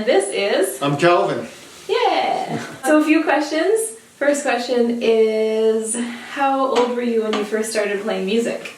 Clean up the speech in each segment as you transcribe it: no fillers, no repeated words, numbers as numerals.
And this is... I'm Calvin. Yeah! So a few questions. First question is, how old were you when you first started playing music?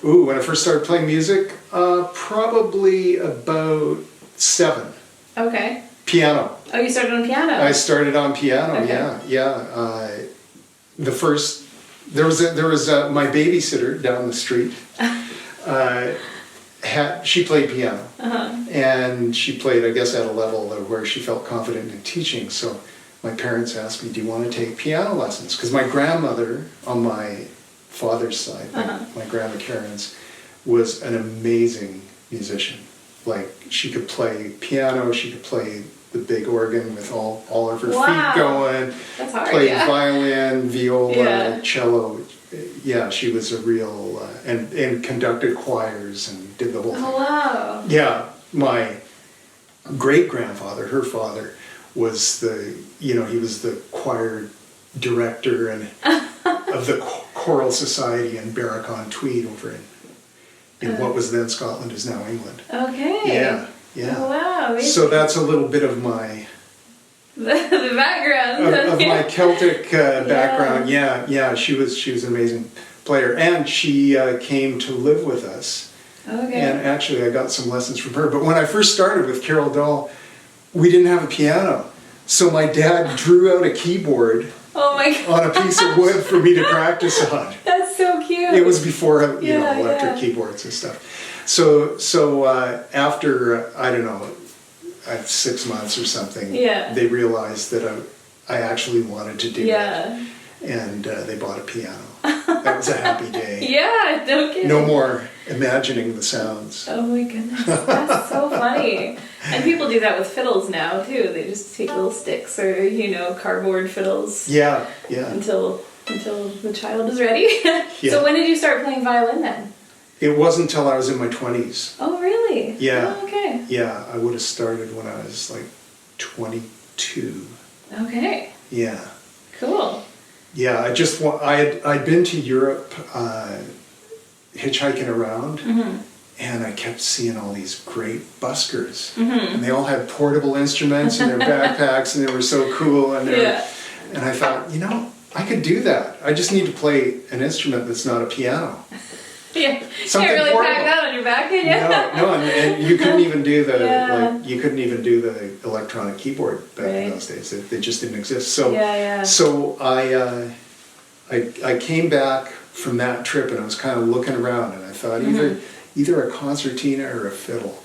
Ooh, when I first started playing music, probably about 7. Okay. Piano. Oh, you started on piano? I started on piano, Okay. yeah. There was my babysitter down the street. She played piano, and she played, I guess, at a level where she felt confident in teaching. So my parents asked me, "Do you want to take piano lessons?" Because my grandmother on my father's side, my grandma Cairns, was an amazing musician. Like, she could play piano, she could play the big organ with all of her feet going. That's hard. Played violin, viola, Yeah. cello. Yeah, she was a real and conducted choirs and did the whole thing. Oh, wow. Yeah, my great grandfather, her father, was he was the choir director and of the choral society in Berwick-on-Tweed over in what was then Scotland is now England. Okay. Yeah. Oh, wow. Amazing. So that's a little bit of my the background of my Celtic background. Yeah. She was an amazing player, and she came to live with us. Okay. And actually, I got some lessons from her. But when I first started with Carol Dahl, we didn't have a piano, so my dad drew out a keyboard. Oh my God. On a piece of wood for me to practice on. That's so cute. It was before electric keyboards and stuff. So after I don't know, 6 months or something, they realized that I actually wanted to do it, and they bought a piano. That was a happy day. Yeah, no kidding. No more imagining the sounds. Oh my goodness, that's so funny. And people do that with fiddles now too. They just take little sticks or cardboard fiddles. Yeah. Until the child is ready. Yeah. So when did you start playing violin then? It wasn't until I was in my 20s. Oh really? Yeah. Oh, okay. Yeah, I would have started when I was like 22. Okay. Yeah. Cool. Yeah, I'd been to Europe hitchhiking around, and I kept seeing all these great buskers, and they all had portable instruments in their backpacks, and they were so cool. And and I thought, I could do that. I just need to play an instrument that's not a piano. Yeah, Something can't really portable. pack that on your back, can you? No, and you couldn't even do the electronic keyboard back in those days. They just didn't exist. So so I came back from that trip, and I was kind of looking around, and I thought either a concertina or a fiddle.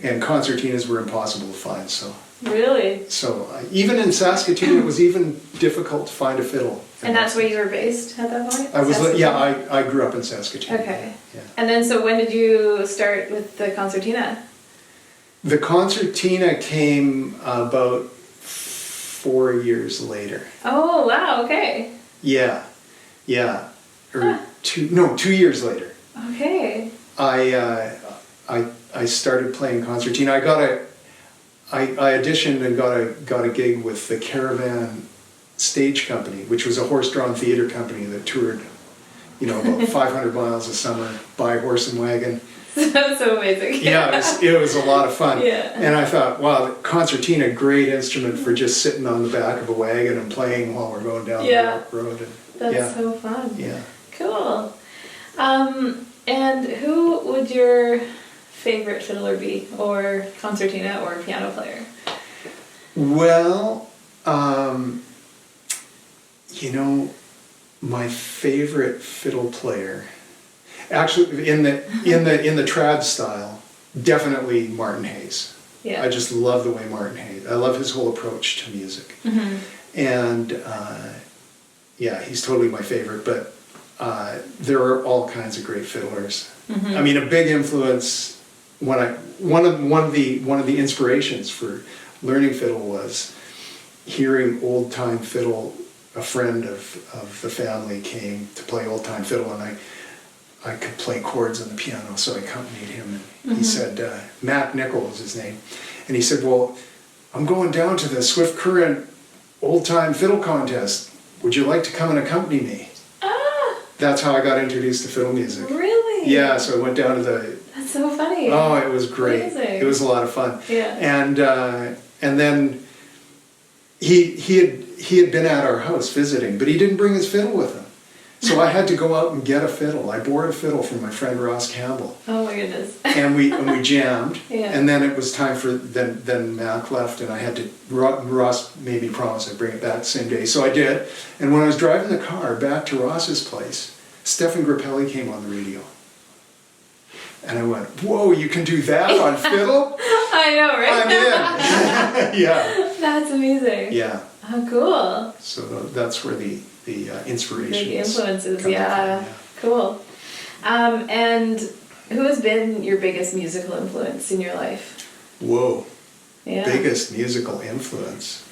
And concertinas were impossible to find. So really. So even in Saskatoon, it was even difficult to find a fiddle. And that's where you were based at that point? I grew up in Saskatoon. Okay. Yeah. And then, so when did you start with the concertina? The concertina came about 4 years later. Oh, wow, okay. Yeah. Or 2 years later. Okay. I started playing concertina. I auditioned and got a gig with the Caravan Stage Company, which was a horse-drawn theater company that toured, about 500 miles a summer by horse and wagon. That's so amazing. Yeah, it was a lot of fun. Yeah. And I thought, wow, the concertina, great instrument for just sitting on the back of a wagon and playing while we're going down the road. That's so fun. Yeah. Cool. And who would your favorite fiddler be, or concertina or piano player? Well, my favorite fiddle player, actually in the trad style, definitely Martin Hayes. Yeah. I just love the way Martin Hayes. I love his whole approach to music, and he's totally my favorite. But there are all kinds of great fiddlers. I mean, a big influence. One of the inspirations for learning fiddle was hearing old time fiddle. A friend of the family came to play old time fiddle, and I could play chords on the piano, so I accompanied him. And he said, Matt Nickel was his name, and he said, "Well, I'm going down to the Swift Current old time fiddle contest. Would you like to come and accompany me?" That's how I got introduced to fiddle music. Really? Yeah, so I went down to the That's so funny. Oh, it was great. Amazing. It was a lot of fun. Yeah. And then he had been at our house visiting, but he didn't bring his fiddle with him. So I had to go out and get a fiddle. I borrowed a fiddle from my friend Ross Campbell. Oh my goodness. And we jammed. Yeah. And then it was time for then Mac left, and I had to. Ross made me promise I'd bring it back the same day, so I did. And when I was driving the car back to Ross's place, Stefan Grappelli came on the radio. And I went, "Whoa, you can do that on fiddle?" I know, right? I'm in. Yeah. That's amazing. Yeah. Oh, cool. So that's where the inspiration. The influences, come yeah. from, Cool. And who has been your biggest musical influence in your life? Whoa. Yeah. Biggest musical influence.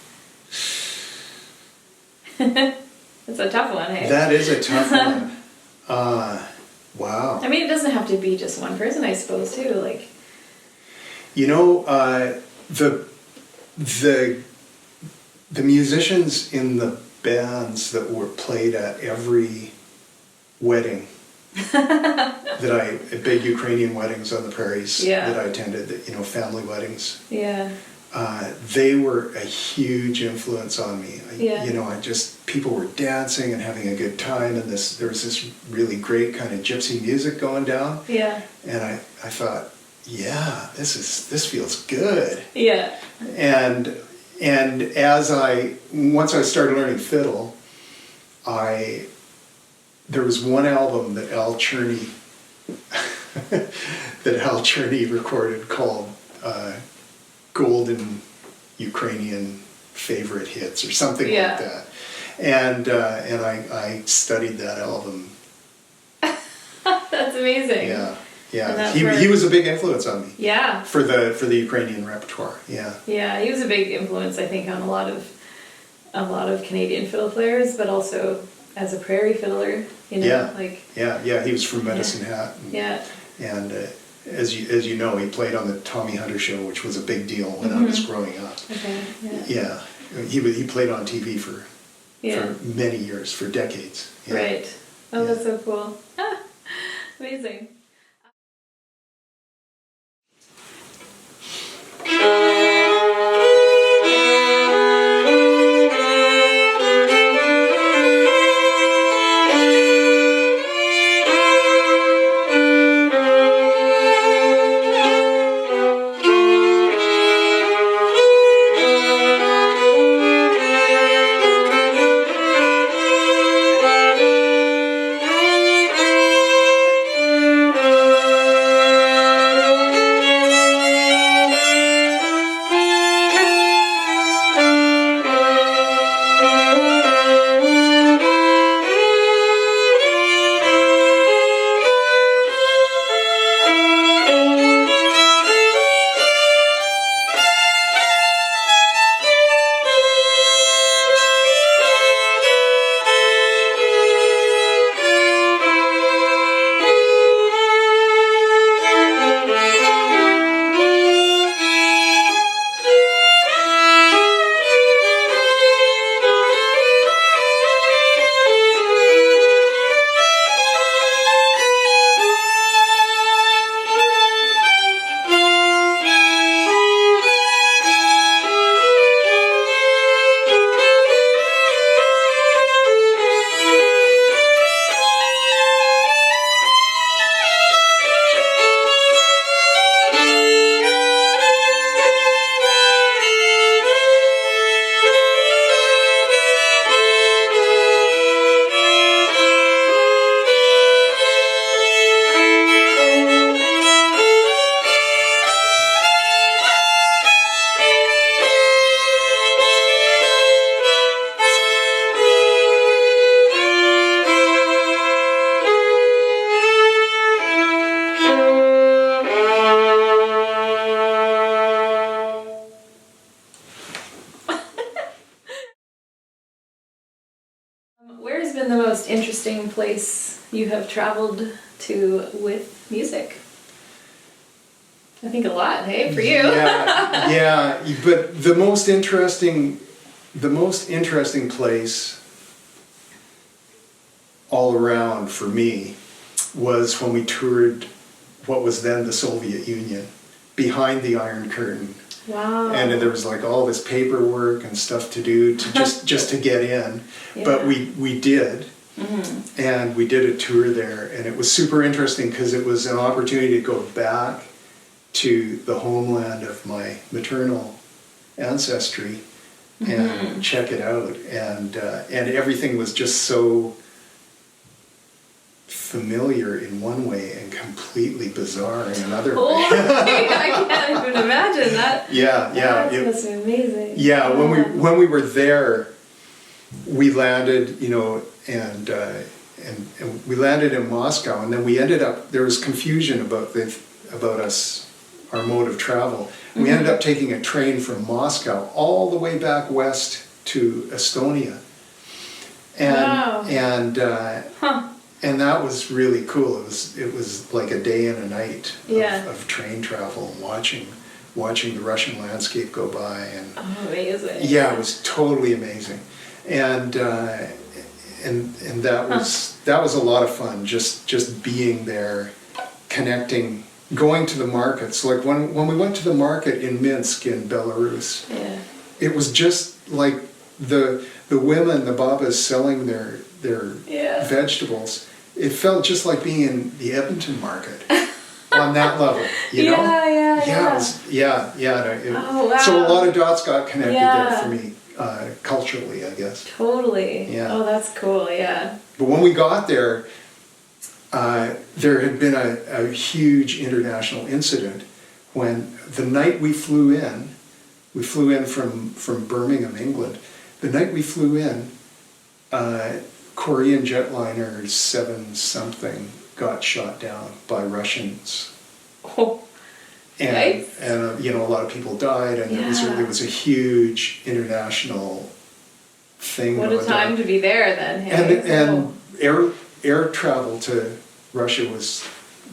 It's a tough one, hey? That is a tough one. Wow. I mean, it doesn't have to be just one person, I suppose, too. Like, You know, the musicians in the bands that were played at every wedding big Ukrainian weddings on the prairies Yeah. that I attended, family weddings. yeah. They were a huge influence on me. Yeah. People were dancing and having a good time, and there was this really great kind of gypsy music going down. Yeah. And I thought, yeah, this feels good. Yeah. And once I started learning fiddle, there was one album that Al Cherney recorded called Golden Ukrainian Favorite Hits or something Yeah. like that. And I studied that album. That's amazing. Yeah. And Yeah. that's He where- was a big influence on me. Yeah. For the Ukrainian repertoire. Yeah. Yeah, he was a big influence, I think, on a lot of Canadian fiddle players, but also as a prairie fiddler, Yeah. like, Yeah, he was from Medicine Hat. yeah. And as you know, he played on the Tommy Hunter show, which was a big deal when I was growing up. Okay, yeah. Yeah, he played on TV for Yeah. many years, for decades. Yeah. Right. Oh, Yeah. that's so cool. Amazing. Where has been the most interesting place you have traveled to with music? I think a lot, hey, for you. Yeah, but the most interesting place all around for me was when we toured what was then the Soviet Union, behind the Iron Curtain. Wow. And there was like all this paperwork and stuff to do to just to get in. Yeah. But we did. Mm-hmm. And we did a tour there, and it was super interesting because it was an opportunity to go back to the homeland of my maternal ancestry and check it out. And everything was just so familiar in one way and completely bizarre in another way. I can't even imagine that. Yeah. That must be amazing. Yeah, when we were there, we landed, and we landed in Moscow, and then we ended up, there was confusion about us, our mode of travel. We ended up taking a train from Moscow all the way back west to Estonia. And that was really cool. It was like a day and a night of train travel and watching the Russian landscape go by. And amazing. Yeah, it was totally amazing. And that was a lot of fun, just being there, connecting, going to the markets. Like when we went to the market in Minsk in Belarus, it was just like the women, the babas selling their vegetables. It felt just like being in the Edmonton market on that level, you know? Wow. So a lot of dots got connected there for me, culturally, I guess. Totally. Yeah. Oh, that's cool, yeah. But when we got there, there had been a huge international incident when the night we flew in from Birmingham, England. The night we flew in, Korean jetliner 7-something got shot down by Russians. Oh, and a lot of people died, and it was a huge international thing. What a time to be there then. Hey? And air travel to Russia was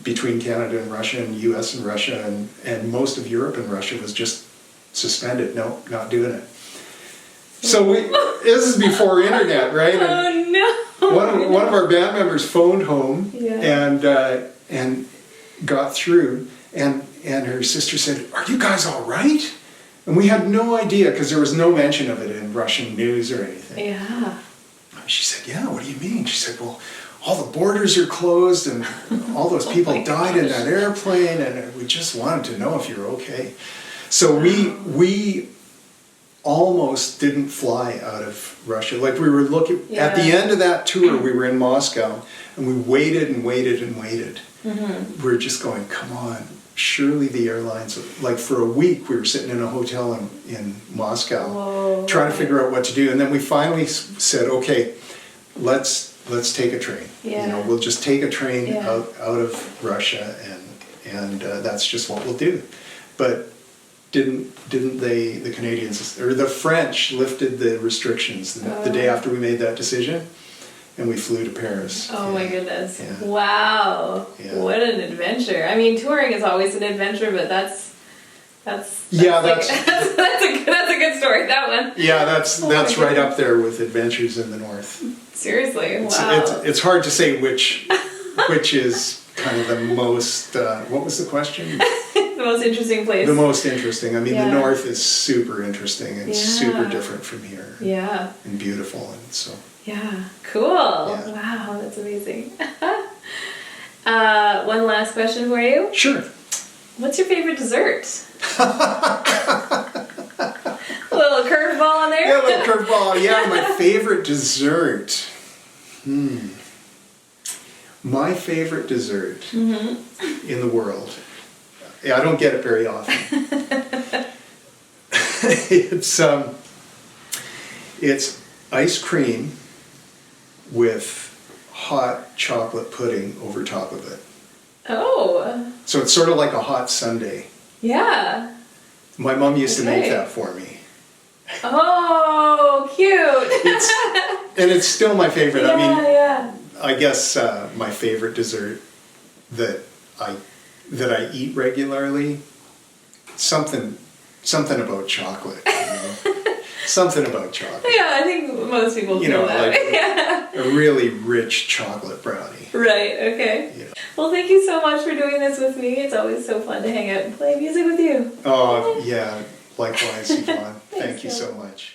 between Canada and Russia and US and Russia and most of Europe and Russia was just suspended. No, not doing it. So this is before internet, right? Oh no! One of our band members phoned home and got through, and her sister said, "Are you guys all right?" And we had no idea because there was no mention of it in Russian news or anything. Yeah. She said, "Yeah, what do you mean?" She said, "Well, all the borders are closed and all those people died in that airplane, and we just wanted to know if you're okay." So we almost didn't fly out of Russia. Like we were looking, at the end of that tour, we were in Moscow, and we waited and waited and waited. Mm-hmm. We were just going, come on, surely the airlines, like for a week we were sitting in a hotel in Moscow, trying to figure out what to do. And then we finally said, okay, let's take a train. Yeah. We'll just take a train out of Russia, and that's just what we'll do. But didn't the Canadians or the French lifted the restrictions the day after we made that decision, and we flew to Paris. Oh my goodness! Yeah. Wow, what an adventure! I mean, touring is always an adventure, but that's a good story. That one. Yeah, that's right up there with Adventures in the North. Seriously, wow. It's hard to say which is kind of the most. What was the question? The most interesting place. The most interesting. I mean, the North is super interesting and super different from here. Yeah. And beautiful, and so. Yeah. Cool. Yeah. Wow, that's amazing. One last question for you. Sure. What's your favorite dessert? A little curveball in there. Yeah, a little curveball. Yeah, my favorite dessert. My favorite dessert in the world. Yeah, I don't get it very often. It's ice cream with hot chocolate pudding over top of it. Oh. So it's sort of like a hot sundae. Yeah. My mom used to make that for me. Oh, cute. And it's still my favorite. Yeah, I mean, I guess my favorite dessert that I eat regularly, something about chocolate. You know? Something about chocolate. Yeah, I think most people You feel know, that like way. Yeah. a really rich chocolate brownie. Right, okay. Yeah. Well, thank you so much for doing this with me. It's always so fun to hang out and play music with you. Oh, yeah, likewise, Yvonne. Thank you Thanks, so Phil. much.